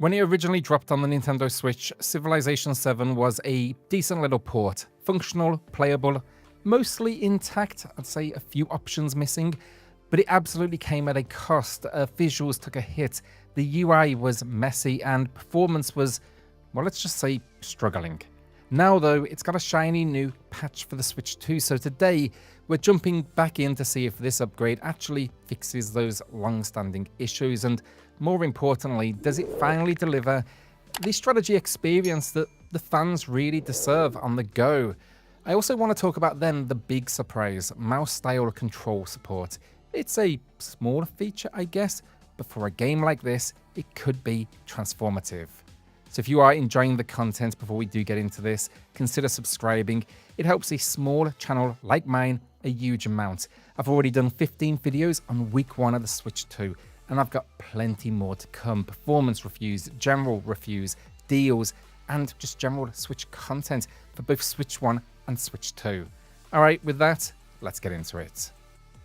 When it originally dropped on the Nintendo Switch, Civilization 7 was a decent little port. Functional, playable, mostly intact, I'd say a few options missing, but it absolutely came at a cost. Visuals took a hit, the UI was messy, and performance was, well, let's just say, struggling. Now though, it's got a shiny new patch for the Switch 2, so today we're jumping back in to see if this upgrade actually fixes those long-standing issues, and more importantly, does it finally deliver the strategy experience that the fans really deserve on the go? I also want to talk about then the big surprise, mouse-style control support. It's a smaller feature, I guess, but for a game like this, it could be transformative. So if you are enjoying the content before we do get into this, consider subscribing. It helps a small channel like mine a huge amount. I've already done 15 videos on week 1 of the Switch 2, and I've got plenty more to come. Performance reviews, general reviews, deals, and just general Switch content for both Switch 1 and Switch 2. Alright, with that, let's get into it.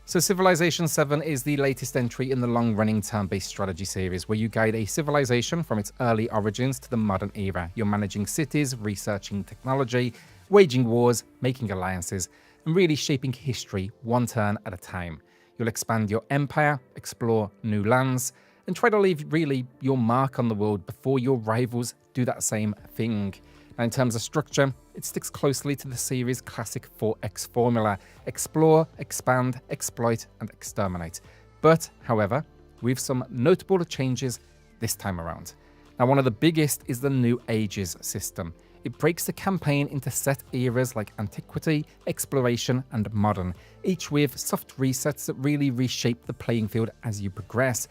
So Civilization 7 is the latest entry in the long-running turn-based strategy series where you guide a civilization from its early origins to the modern era. You're managing cities, researching technology, waging wars, making alliances, and really shaping history one turn at a time. You'll expand your empire, explore new lands, and try to leave really your mark on the world before your rivals do that same thing. Now, in terms of structure, it sticks closely to the series' classic 4X formula: explore, expand, exploit, and exterminate. But, however, with some notable changes this time around. Now, one of the biggest is the New Ages system. It breaks the campaign into set eras like Antiquity, Exploration, and Modern, each with soft resets that really reshape the playing field as you progress.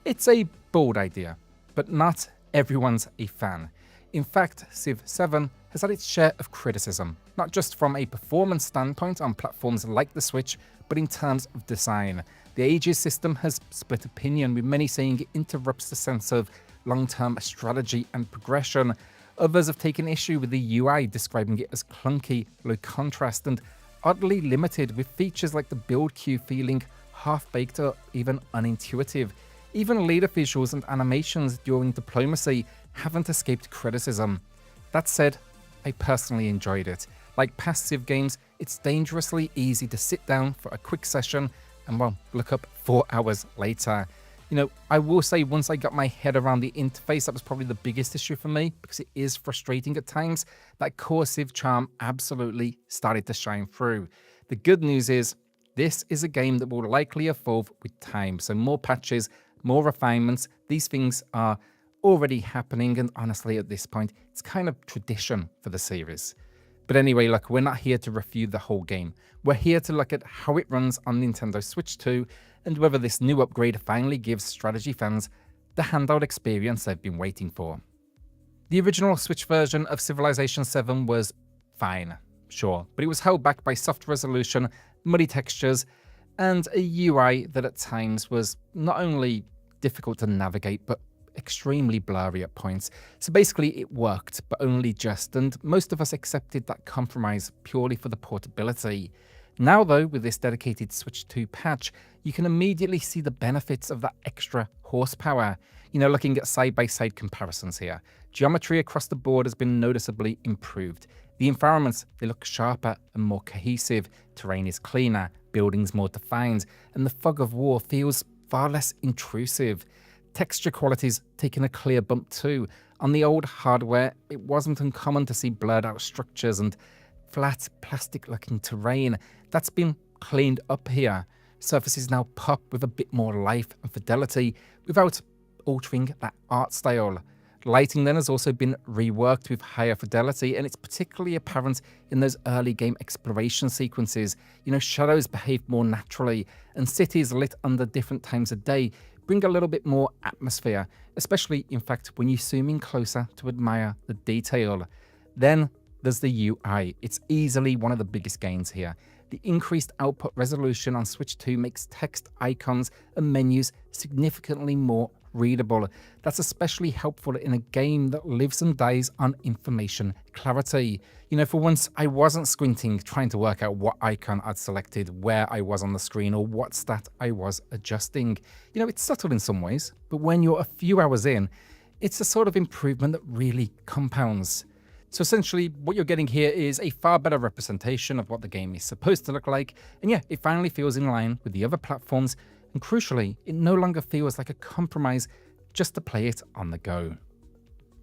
It's a bold idea, but not everyone's a fan. In fact, Civ 7 has had its share of criticism, not just from a performance standpoint on platforms like the Switch, but in terms of design. The Ages system has split opinion, with many saying it interrupts the sense of long-term strategy and progression. Others have taken issue with the UI, describing it as clunky, low contrast, and oddly limited, with features like the build queue feeling half-baked or even unintuitive. Even leader visuals and animations during diplomacy haven't escaped criticism. That said, I personally enjoyed it. Like past Civ games, it's dangerously easy to sit down for a quick session and, well, look up 4 hours later. You know, I will say once I got my head around the interface, that was probably the biggest issue for me, because it is frustrating at times. That core Civ charm absolutely started to shine through. The good news is, this is a game that will likely evolve with time, so more patches, more refinements. These things are already happening, and honestly at this point, it's kind of tradition for the series. But anyway, look, we're not here to review the whole game. We're here to look at how it runs on Nintendo Switch 2, and whether this new upgrade finally gives strategy fans the handout experience they've been waiting for. The original Switch version of Civilization 7 was fine, sure, but it was held back by soft resolution, muddy textures, and a UI that at times was not only difficult to navigate, but extremely blurry at points. So basically it worked, but only just, and most of us accepted that compromise purely for the portability. Now though, with this dedicated Switch 2 patch, you can immediately see the benefits of that extra horsepower. You know, looking at side-by-side comparisons here, geometry across the board has been noticeably improved. The environments, they look sharper and more cohesive, terrain is cleaner, buildings more defined, and the fog of war feels far less intrusive. Texture quality's taken a clear bump too. On the old hardware, it wasn't uncommon to see blurred out structures and flat, plastic-looking terrain. That's been cleaned up here. Surfaces now pop with a bit more life and fidelity without altering that art style. Lighting then has also been reworked with higher fidelity, and it's particularly apparent in those early game exploration sequences. You know, shadows behave more naturally, and cities lit under different times of day bring a little bit more atmosphere, especially, in fact, when you zoom in closer to admire the detail. Then there's the UI. It's easily one of the biggest gains here. The increased output resolution on Switch 2 makes text, icons, and menus significantly more readable. That's especially helpful in a game that lives and dies on information clarity. You know, for once, I wasn't squinting trying to work out what icon I'd selected, where I was on the screen, or what stat I was adjusting. You know, it's subtle in some ways, but when you're a few hours in, it's a sort of improvement that really compounds. So essentially, what you're getting here is a far better representation of what the game is supposed to look like, and yeah, it finally feels in line with the other platforms, and crucially, it no longer feels like a compromise just to play it on the go.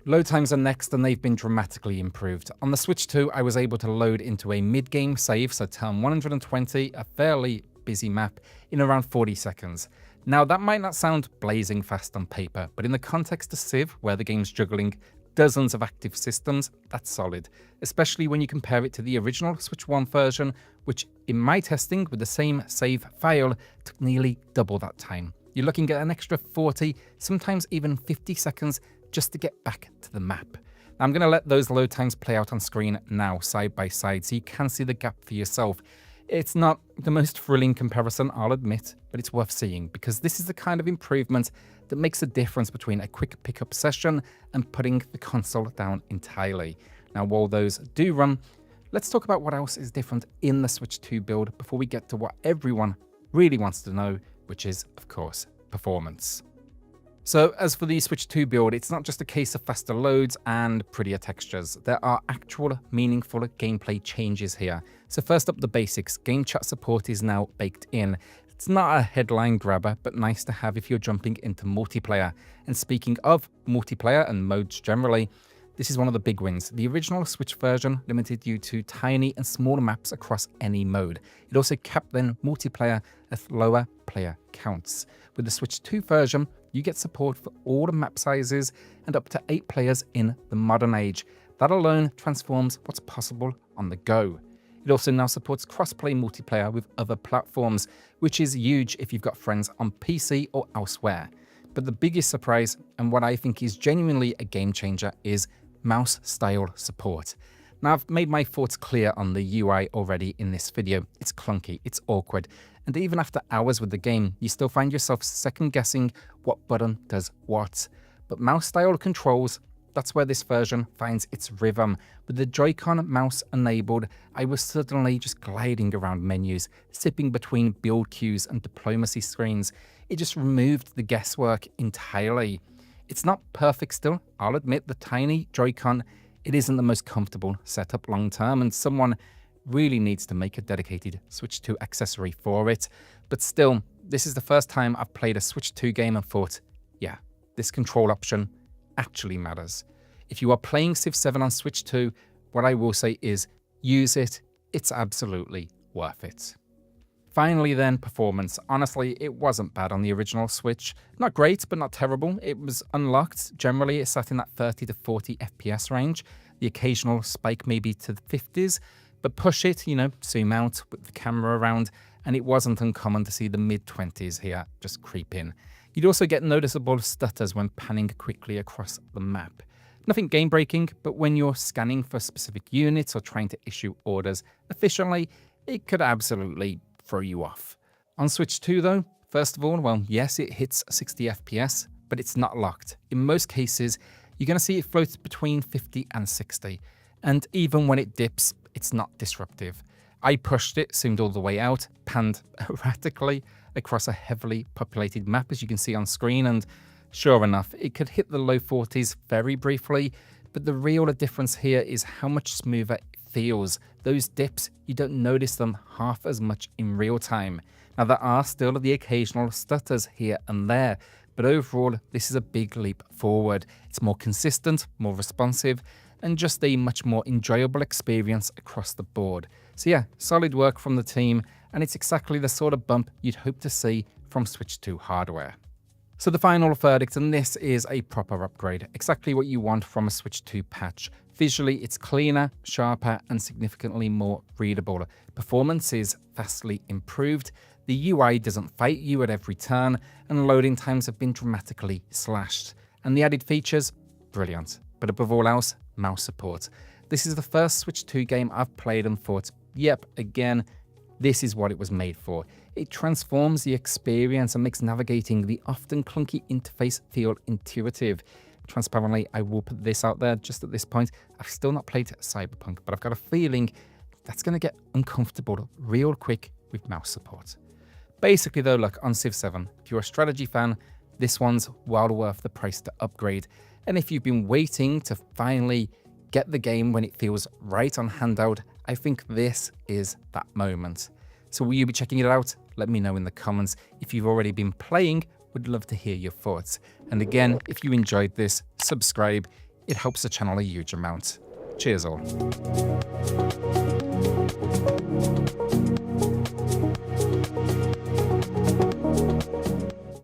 Load times are next, and they've been dramatically improved. On the Switch 2, I was able to load into a mid-game save, so turn 120, a fairly busy map, in around 40 seconds. Now, that might not sound blazing fast on paper, but in the context of Civ, where the game's juggling dozens of active systems, that's solid, especially when you compare it to the original Switch 1 version, which in my testing with the same save file took nearly double that time. You're looking at an extra 40, sometimes even 50 seconds just to get back to the map. Now, I'm going to let those load times play out on screen now, side by side, so you can see the gap for yourself. It's not the most thrilling comparison, I'll admit, but it's worth seeing because this is the kind of improvement that makes a difference between a quick pickup session and putting the console down entirely. Now, while those do run, let's talk about what else is different in the Switch 2 build before we get to what everyone really wants to know, which is, of course, performance. So as for the Switch 2 build, it's not just a case of faster loads and prettier textures. There are actual meaningful gameplay changes here. So first up, the basics. Game chat support is now baked in. It's not a headline grabber, but nice to have if you're jumping into multiplayer. And speaking of multiplayer and modes generally, this is one of the big wins. The original Switch version limited you to tiny and smaller maps across any mode. It also capped then multiplayer at lower player counts. With the Switch 2 version, you get support for all the map sizes and up to 8 players in the modern age. That alone transforms what's possible on the go. It also now supports cross-play multiplayer with other platforms, which is huge if you've got friends on PC or elsewhere. But the biggest surprise, and what I think is genuinely a game changer, is mouse style support. Now, I've made my thoughts clear on the UI already in this video. It's clunky, it's awkward, and even after hours with the game, you still find yourself second guessing what button does what. But mouse style controls, that's where this version finds its rhythm. With the Joy-Con mouse enabled, I was suddenly just gliding around menus, sipping between build queues and diplomacy screens. It just removed the guesswork entirely. It's not perfect still, I'll admit. The tiny Joy-Con, it isn't the most comfortable setup long term, and someone really needs to make a dedicated Switch 2 accessory for it. But still, this is the first time I've played a Switch 2 game and thought, yeah, this control option actually matters. If you are playing Civ 7 on Switch 2, what I will say is use it. It's absolutely worth it. Finally then, performance. Honestly, it wasn't bad on the original Switch. Not great, but not terrible. It was unlocked. Generally, it sat in that 30 to 40 FPS range. The occasional spike maybe to the 50s, but push it, zoom out with the camera around, and it wasn't uncommon to see the mid-20s here just creep in. You'd also get noticeable stutters when panning quickly across the map. Nothing game-breaking, but when you're scanning for specific units or trying to issue orders efficiently, it could absolutely throw you off. On Switch 2 though, first of all, well, yes, it hits 60 FPS, but it's not locked. In most cases, you're going to see it float between 50 and 60, and even when it dips, it's not disruptive. I pushed it, zoomed all the way out, panned erratically across a heavily populated map, as you can see on screen, and sure enough, it could hit the low 40s very briefly, but the real difference here is how much smoother it feels. Those dips, you don't notice them half as much in real time. Now, there are still the occasional stutters here and there, but overall, this is a big leap forward. It's more consistent, more responsive, and just a much more enjoyable experience across the board. So yeah, solid work from the team, and it's exactly the sort of bump you'd hope to see from Switch 2 hardware. So the final verdict, and this is a proper upgrade, exactly what you want from a Switch 2 patch. Visually, it's cleaner, sharper, and significantly more readable. Performance is vastly improved, the UI doesn't fight you at every turn, and loading times have been dramatically slashed. And the added features? Brilliant. But above all else, mouse support. This is the first Switch 2 game I've played and thought, yep, again, this is what it was made for. It transforms the experience and makes navigating the often clunky interface feel intuitive. Transparently, I will put this out there just at this point. I've still not played Cyberpunk, but I've got a feeling that's going to get uncomfortable real quick with mouse support. Basically though, look, on Civ 7, if you're a strategy fan, this one's well worth the price to upgrade. And if you've been waiting to finally get the game when it feels right on handout, I think this is that moment. So will you be checking it out? Let me know in the comments. If you've already been playing, would love to hear your thoughts. And again, if you enjoyed this, subscribe. It helps the channel a huge amount. Cheers all.